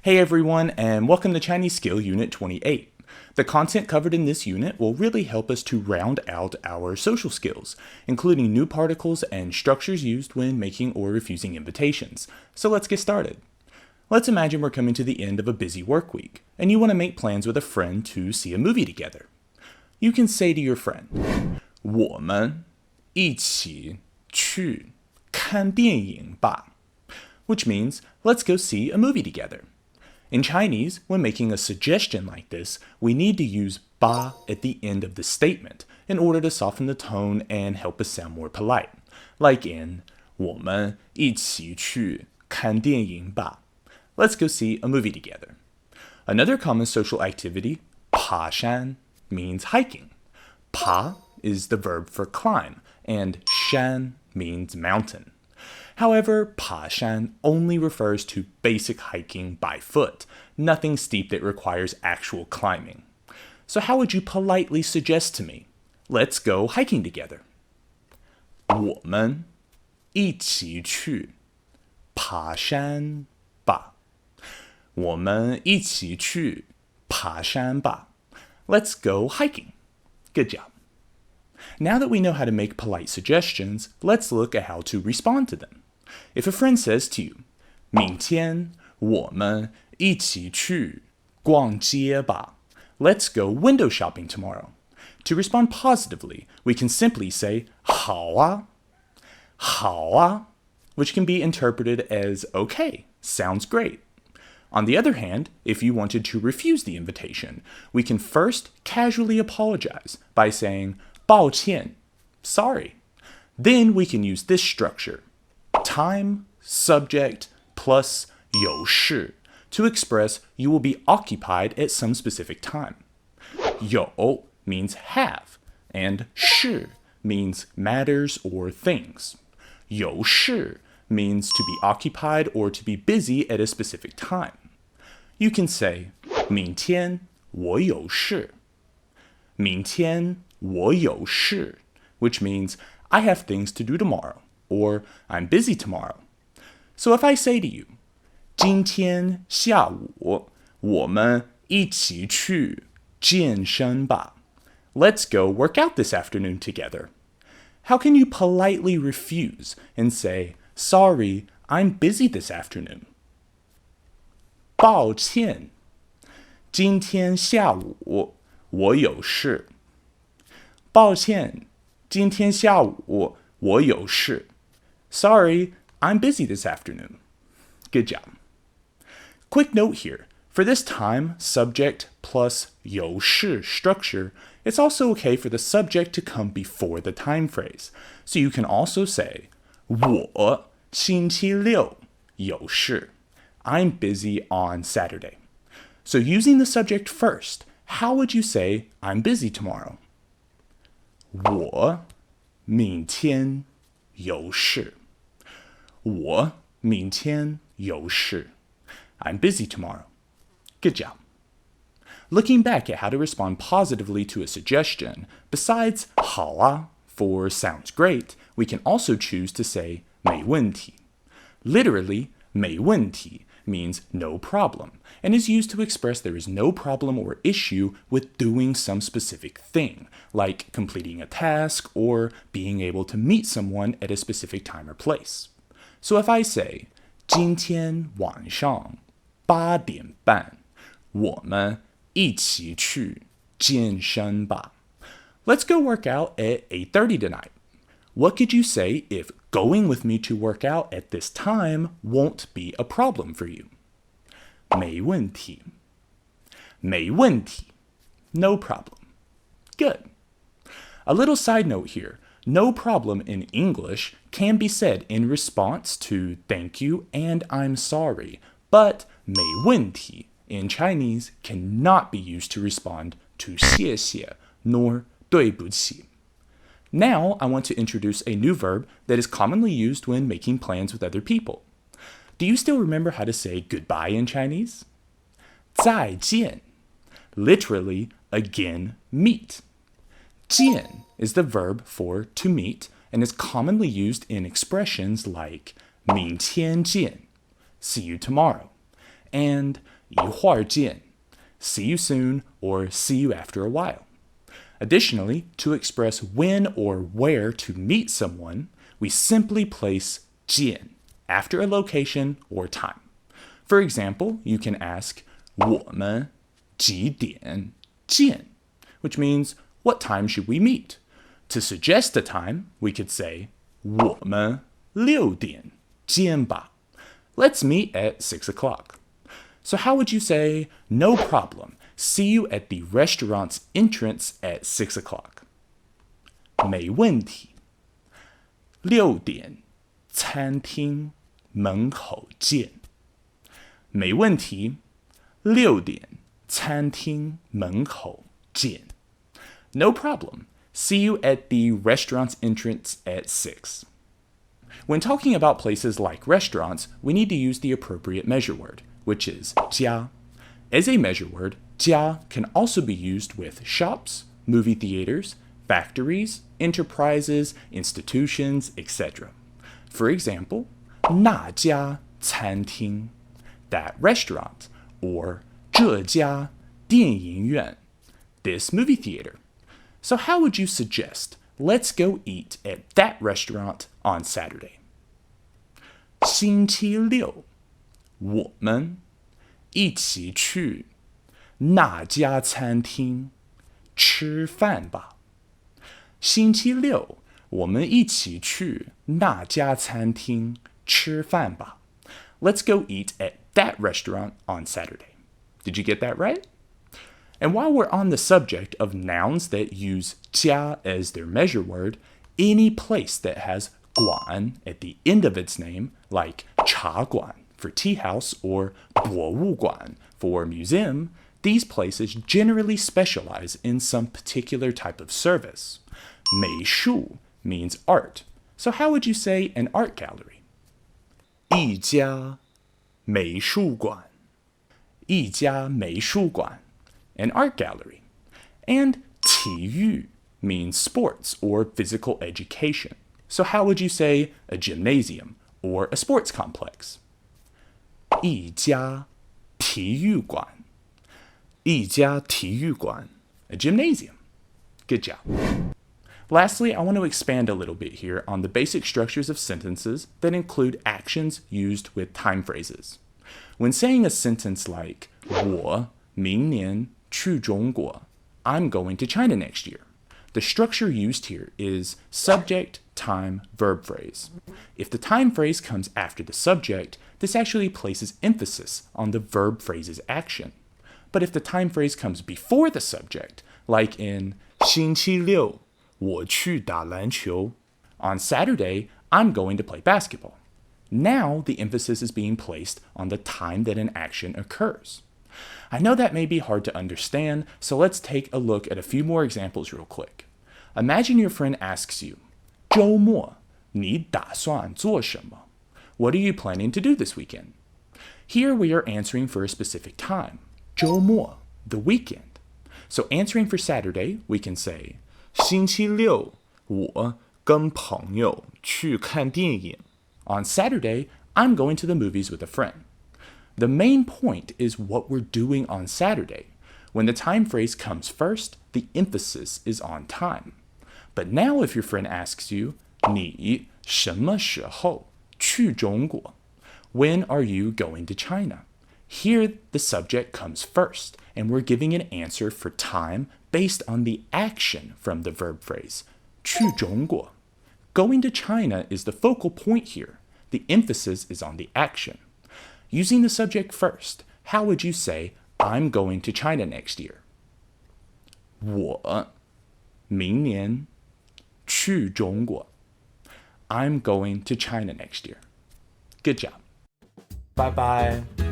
Hey everyone, and welcome to ChineseSkill Unit 28. The content covered in this unit will really help us to round out our social skills, including new particles and structures used when making or refusing invitations. So let's get started. Let's imagine we're coming to the end of a busy work week, and you want to make plans with a friend to see a movie together. You can say to your friend, 我们一起去看电影吧, which means let's go see a movie together. In Chinese, when making a suggestion like this, we need to use ba at the end of the statement in order to soften the tone and help us sound more polite. Like in 我们一起去看电影吧. Let's go see a movie together. Another common social activity, 爬山, means hiking. 爬 is the verb for climb, and 山 means mountain. However, 爬山 only refers to basic hiking by foot, nothing steep that requires actual climbing. So how would you politely suggest to me, let's go hiking together? 我们一起去爬山吧. 我们一起去爬山吧. Let's go hiking. Good job. Now that we know how to make polite suggestions, let's look at how to respond to them. If a friend says to you, 明天我们一起去逛街吧. Let's go window shopping tomorrow. To respond positively, we can simply say 好啊,好啊, which can be interpreted as okay, sounds great. On the other hand, if you wanted to refuse the invitation, we can first casually apologize by saying 抱歉, sorry. Then we can use this structure, time, subject, plus 有事, to express you will be occupied at some specific time. 有 means have, and 事 means matters or things. 有事 means to be occupied or to be busy at a specific time. You can say 明天我有事. 明天我有事, which means I have things to do tomorrow, or I'm busy tomorrow. So if I say to you, 今天下午我们一起去健身吧. Let's go work out this afternoon together. How can you politely refuse and say, sorry, I'm busy this afternoon? 抱歉,今天下午我有事. 抱歉,今天下午我有事. Sorry, I'm busy this afternoon. Good job. Quick note here. For this time, subject plus 有事 structure, it's also okay for the subject to come before the time phrase. So you can also say 我星期六有事. I'm busy on Saturday. So using the subject first, how would you say I'm busy tomorrow? 我明天有事. 我明天有事. I'm busy tomorrow. Good job. Looking back at how to respond positively to a suggestion, besides 好啊 for sounds great, we can also choose to say 没问题. Literally, 没问题 means no problem, and is used to express there is no problem or issue with doing some specific thing, like completing a task or being able to meet someone at a specific time or place. So if I say, 今天晚上8点半我们一起去健身吧. Let's go work out at 8:30 tonight. What could you say if going with me to work out at this time won't be a problem for you? 没问题. 没问题. No problem. Good. A little side note here. No problem in English can be said in response to thank you and I'm sorry, but 没问题 in Chinese cannot be used to respond to 谢谢 nor 对不起. Now, I want to introduce a new verb that is commonly used when making plans with other people. Do you still remember how to say goodbye in Chinese? 再见. Literally, again, meet. 见 is the verb for to meet and is commonly used in expressions like 明天见, see you tomorrow. and 一会儿见, see you soon or see you after a while. Additionally, to express when or where to meet someone, we simply place 见 after a location or time. For example, you can ask 我们几点见, which means what time should we meet? To suggest a time, we could say 我们6点见吧. Let's meet at 6 o'clock. So how would you say, no problem, see you at the restaurant's entrance at 6 o'clock? 没问题. 6点餐厅门口见. 没问题. 6点餐厅门口见. No problem. See you at the restaurant's entrance at 6. When talking about places like restaurants, we need to use the appropriate measure word, which is 家. As a measure word, 家 can also be used with shops, movie theaters, factories, enterprises, institutions, etc. For example, 那家餐厅, that restaurant, or 这家电影院, this movie theater. So how would you suggest, let's go eat at that restaurant on Saturday? 星期六我们一起去那家餐厅吃饭吧。星期六我们一起去那家餐厅吃饭吧. Let's go eat at that restaurant on Saturday. Did you get that right? And while we're on the subject of nouns that use 家 as their measure word, any place that has 馆 at the end of its name, like 茶馆 for tea house or 博物馆 for museum, these places generally specialize in some particular type of service. 美术 means art. So how would you say an art gallery? 一家美术馆. 一家美术馆, an art gallery. And 体育 means sports or physical education. So how would you say a gymnasium or a sports complex? 一家体育馆. 一家体育馆, a gymnasium. Good job. Lastly, I want to expand a little bit here on the basic structures of sentences that include actions used with time phrases. When saying a sentence like 我明年去中国, I'm going to China next year, the structure used here is subject, time, verb phrase. If the time phrase comes after the subject, this actually places emphasis on the verb phrase's action. But if the time phrase comes before the subject, like in 星期六我去打篮球, on Saturday, I'm going to play basketball. Now the emphasis is being placed on the time that an action occurs. I know that may be hard to understand, so let's take a look at a few more examples real quick. Imagine your friend asks you, 周末你打算做什么? What are you planning to do this weekend? Here we are answering for a specific time, 周末, the weekend. So answering for Saturday, we can say, 星期六我跟朋友去看电影. On Saturday, I'm going to the movies with a friend. The main point is what we're doing on Saturday. When the time phrase comes first, the emphasis is on time. But now if your friend asks you, 你什么时候去中国? When are you going to China? Here, the subject comes first, and we're giving an answer for time based on the action from the verb phrase, 去中国. Going to China is the focal point here. The emphasis is on the action. Using the subject first, how would you say, I'm going to China next year? 我明年去中国. I'm going to China next year. Good job. Bye bye.